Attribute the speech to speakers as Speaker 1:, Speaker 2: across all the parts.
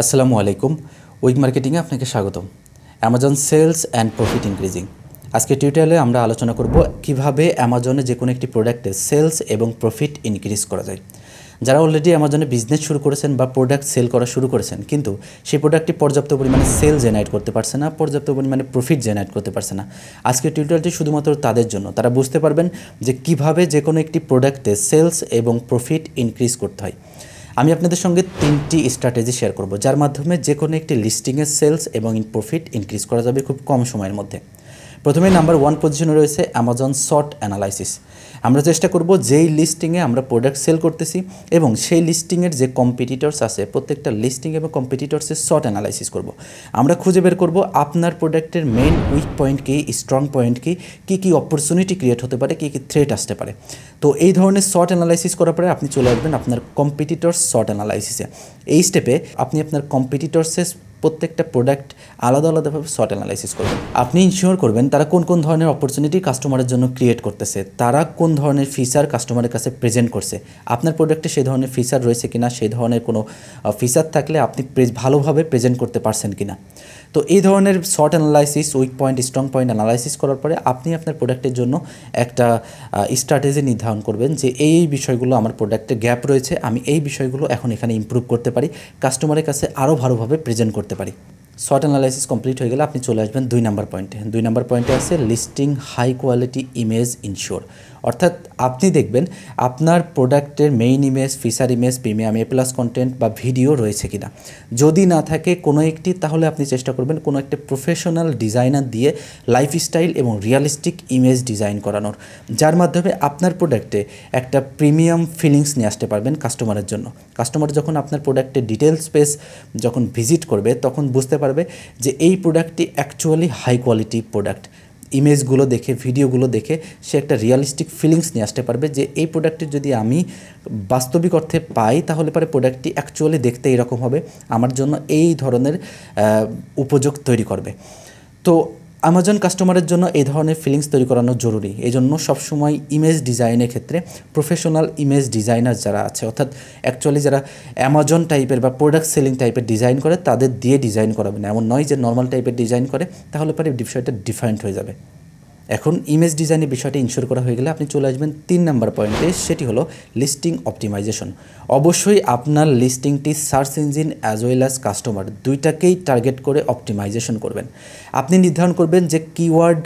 Speaker 1: আসসালামু আলাইকুম। উইক মার্কেটিংয়ে আপনাকে স্বাগতম। Amazon sales and profit increasing. আজকে টিউটোরিয়ালে আমরা আলোচনা করব কিভাবে অ্যামাজনে যে কোনো একটি প্রোডাক্টের সেলস এবং প্রফিট ইনক্রিজ করা যায়। যারা অলরেডি অ্যামাজনে বিজনেস শুরু করেছেন বা প্রোডাক্ট সেল করা শুরু করেছেন, কিন্তু সেই প্রোডাক্টটি পর্যাপ্ত পরিমাণে সেল জেনারেট করতে পারছে না, পর্যাপ্ত পরিমাণে প্রফিট জেনারেট করতে পারছে না, আজকের টিউটোরিয়ালটি শুধুমাত্র তাদের জন্য। তারা বুঝতে পারবেন যে কিভাবে যে কোনো একটি প্রোডাক্টে সেলস এবং প্রফিট ইনক্রিজ করতে হয়। আমি আপনাদের সঙ্গে 3টি স্ট্র্যাটেজি শেয়ার করব, যার মাধ্যমে যে কোনো একটি লিস্টিংয়ের সেলস এবং প্রফিট ইনক্রিজ করা যাবে খুব কম সময়ের মধ্যে। প্রথমে নাম্বার 1 পজিশনে রয়েছে অ্যামাজন সর্ট অ্যানালাইসিস। আমরা চেষ্টা করব যেই লিস্টিংয়ে আমরা প্রোডাক্ট সেল করতেছি এবং সেই লিস্টিংয়ের যে কম্পিটিটরস আছে, প্রত্যেকটা লিস্টিং এবং কম্পিটিটরসের সর্ট অ্যানালাইসিস করব। আমরা খুঁজে বের করব আপনার প্রোডাক্টের মেইন উইক পয়েন্ট কী, স্ট্রং পয়েন্ট কী কী অপরচুনিটি ক্রিয়েট হতে পারে, কী কী থ্রেট আসতে পারে। তো এই ধরনের সর্ট অ্যানালাইসিস করার পরে আপনি চলে আসবেন আপনার কম্পিটিটরস সর্ট অ্যানালাইসিসে। এই স্টেপে আপনি আপনার কম্পিটিটরসের প্রত্যেকটা প্রোডাক্ট আলাদা আলাদাভাবে সর্ট অ্যানালাইসিস করবেন। আপনি ইনশিওর করবেন তারা কোন কোন ধরনের অপরচুনিটি কাস্টমারের জন্য ক্রিয়েট করতেছে, তারা কোন ধরনের ফিচার কাস্টমারের কাছে প্রেজেন্ট করছে, আপনার প্রোডাক্টে সেই ধরনের ফিচার রয়েছে কিনা, সেই ধরনের কোনো ফিচার থাকলে আপনি ভালোভাবে প্রেজেন্ট করতে পারছেন কিনা। তো এই ধরনের short analysis, weak point, strong point analysis করার পরে আপনি আপনার প্রোডাক্টের জন্য একটা স্ট্র্যাটেজি নির্ধারণ করবেন যে এই বিষয়গুলো আমার প্রোডাক্টে গ্যাপ রয়েছে, আমি এই বিষয়গুলো এখন এখানে ইমপ্রুভ করতে পারি, কাস্টমারের কাছে আরও ভালোভাবে প্রেজেন্ট করতে পারি। শর্ট অ্যানালাইসিস কমপ্লিট হয়ে গেলে আপনি চলে আসবেন 2 নম্বর পয়েন্টে। 2 নম্বর পয়েন্টে আছে listing high quality image ensure. অর্থাৎ আপনি দেখবেন আপনার প্রোডাক্টের main image, feature image, premium A+ content বা ভিডিও রয়েছে কিনা। যদি না থাকে কোনো একটি, তাহলে আপনি চেষ্টা করবেন কোনো একটা প্রফেশনাল ডিজাইনার দিয়ে লাইফস্টাইল এবং রিয়ালিস্টিক ইমেজ ডিজাইন করানোর, যার মাধ্যমে আপনার প্রোডাক্টে একটা প্রিমিয়াম ফিলিংস নিয়ে আসতে পারবেন কাস্টমারের জন্য। কাস্টমার যখন আপনার প্রোডাক্টের ডিটেলস পেজ যখন ভিজিট করবে, তখন বুঝতে পারবে যে এই প্রোডাক্টটি অ্যাকচুয়ালি হাই কোয়ালিটি প্রোডাক্ট। ইমেজগুলো দেখে, ভিডিওগুলো দেখে সে একটা রিয়ালিস্টিক ফিলিংস নিয়ে আসতে পারবে যে এই প্রোডাক্টটি যদি আমি বাস্তবিক অর্থে পাই, তাহলে পরে প্রোডাক্টটি অ্যাকচুয়ালি দেখতে এরকম হবে, আমার জন্য এই ধরনের উপযোগ তৈরি করবে। তো অ্যামাজন কাস্টমারের জন্য এই ধরনের ফিলিংস তৈরি করানো জরুরি। এই জন্য সবসময় ইমেজ ডিজাইনের ক্ষেত্রে প্রফেশনাল ইমেজ ডিজাইনার যারা আছে, অর্থাৎ অ্যাকচুয়ালি যারা অ্যামাজন টাইপের বা প্রোডাক্ট সেলিং টাইপের ডিজাইন করে, তাদের দিয়ে ডিজাইন করাবেন। এমন নয় যে নর্মাল টাইপের ডিজাইন করে, তাহলে পরে বিষয়টা ডিফারেন্ট হয়ে যাবে। এখন ইমেজ ডিজাইনের বিষয়টা ইনশিওর করা হয়ে গেলে আপনি চলে আসবেন 3 নম্বর পয়েন্টে, সেটি হলো লিস্টিং অপটিমাইজেশন। অবশ্যই আপনার লিস্টিংটি search engine as well as customer দুইটাকেই টার্গেট করে অপটিমাইজেশন করবেন। আপনি নির্ধারণ করবেন যে কিওয়ার্ড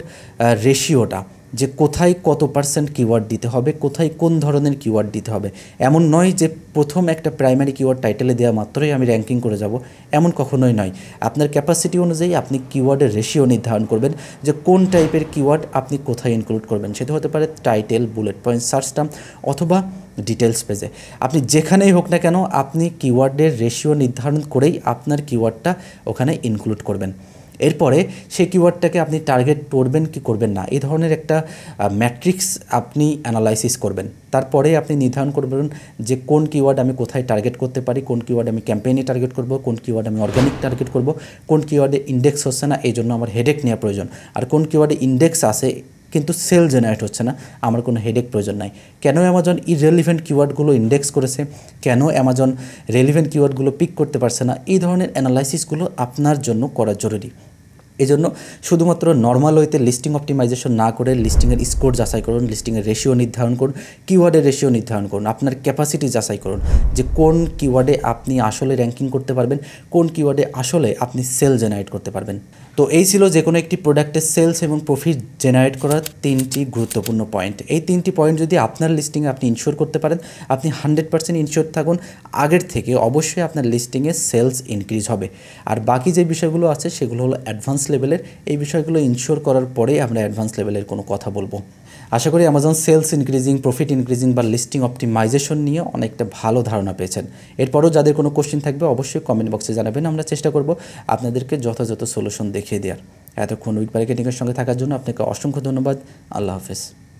Speaker 1: রেশিওটা, যে কোথায় কত % কিওয়ার্ড দিতে হবে, কোথায় কোন ধরনের কিওয়ার্ড দিতে হবে। এমন নয় যে প্রথম একটা প্রাইমারি কিওয়ার্ড টাইটেলে দেওয়া মাত্রই আমি র্যাঙ্কিং করে যাব, এমন কখনোই নয়। আপনার ক্যাপাসিটি অনুযায়ী আপনি কিওয়ার্ডের রেশিও নির্ধারণ করবেন যে কোন টাইপের কিওয়ার্ড আপনি কোথায় ইনক্লুড করবেন। সেটা হতে পারে title, bullet point, search term অথবা ডিটেলস পেজে। আপনি যেখানেই হোক না কেন, আপনি কিওয়ার্ডের রেশিও নির্ধারণ করেই আপনার কিওয়ার্ডটা ওখানে ইনক্লুড করবেন। এরপরে সেই কিওয়ার্ডটাকে আপনি টার্গেট করবেন কি করবেন না, এই ধরনের একটা ম্যাট্রিক্স আপনি অ্যানালাইসিস করবেন। তারপরে আপনি নির্ধারণ করবেন যে কোন কিওয়ার্ড আমি কোথায় টার্গেট করতে পারি, কোন কিওয়ার্ড আমি ক্যাম্পেইনে টার্গেট করব, কোন কিওয়ার্ড আমি অর্গানিক টার্গেট করব, কোন কিওয়ার্ডে ইন্ডেক্স হচ্ছে না, এই জন্য আমার হেডেক নেওয়া প্রয়োজন, আর কোন কিওয়ার্ডে ইন্ডেক্স আছে কিন্তু সেল জেনারেট হচ্ছে না, আমার কোনো হেডেক প্রয়োজন নাই। কেন অ্যামাজন ইররেলিভেন্ট কিওয়ার্ডগুলো ইন্ডেক্স করেছে, কেন অ্যামাজন রেলিভেন্ট কিওয়ার্ডগুলো পিক করতে পারছে না, এই ধরনের অ্যানালাইসিসগুলো আপনার জন্য করা জরুরি। এই জন্য শুধুমাত্র নর্মাল ওয়েতে লিস্টিং অপটিমাইজেশন না করে লিস্টিংয়ের স্কোর যাচাই করুন, লিস্টিংয়ের রেশিও নির্ধারণ করুন, কিওয়ার্ডের রেশিও নির্ধারণ করুন, আপনার ক্যাপাসিটি যাচাই করুন যে কোন কিওয়ার্ডে আপনি আসলে র্যাঙ্কিং করতে পারবেন, কোন কিওয়ার্ডে আসলে আপনি সেল জেনারেট করতে পারবেন। তো এই ছিল যে কোনো একটি প্রোডাক্টের সেলস এবং প্রফিট জেনারেট করার 3টি গুরুত্বপূর্ণ পয়েন্ট। এই 3টি পয়েন্ট যদি আপনার লিস্টিংয়ে আপনি ইনশিওর করতে পারেন, আপনি 100% ইনশিওর থাকুন আগের থেকে, অবশ্যই আপনার লিস্টিংয়ে সেলস ইনক্রিজ হবে। আর বাকি যে বিষয়গুলো আছে সেগুলো হলো অ্যাডভান্স লেভেলের। এই বিষয়গুলো ইনশিওর করার পরেই আমরা অ্যাডভান্স লেভেলের কোনো কথা বলবো। আশা করি Amazon sales increasing, profit increasing বা লিস্টিং অপটিমাইজেশন নিয়ে অনেকটা ভালো ধারণা পেয়েছেন। এরপরও যাদের কোনো কোশ্চেন থাকবে অবশ্যই কমেন্ট বক্সে জানাবেন, আমরা চেষ্টা করব আপনাদেরকে যথাযথ সলিউশন দেখিয়ে দেওয়ার। এতক্ষণ উইক মার্কেটিংয়ের সঙ্গে থাকার জন্য আপনাকে অসংখ্য ধন্যবাদ। আল্লাহ হাফেজ।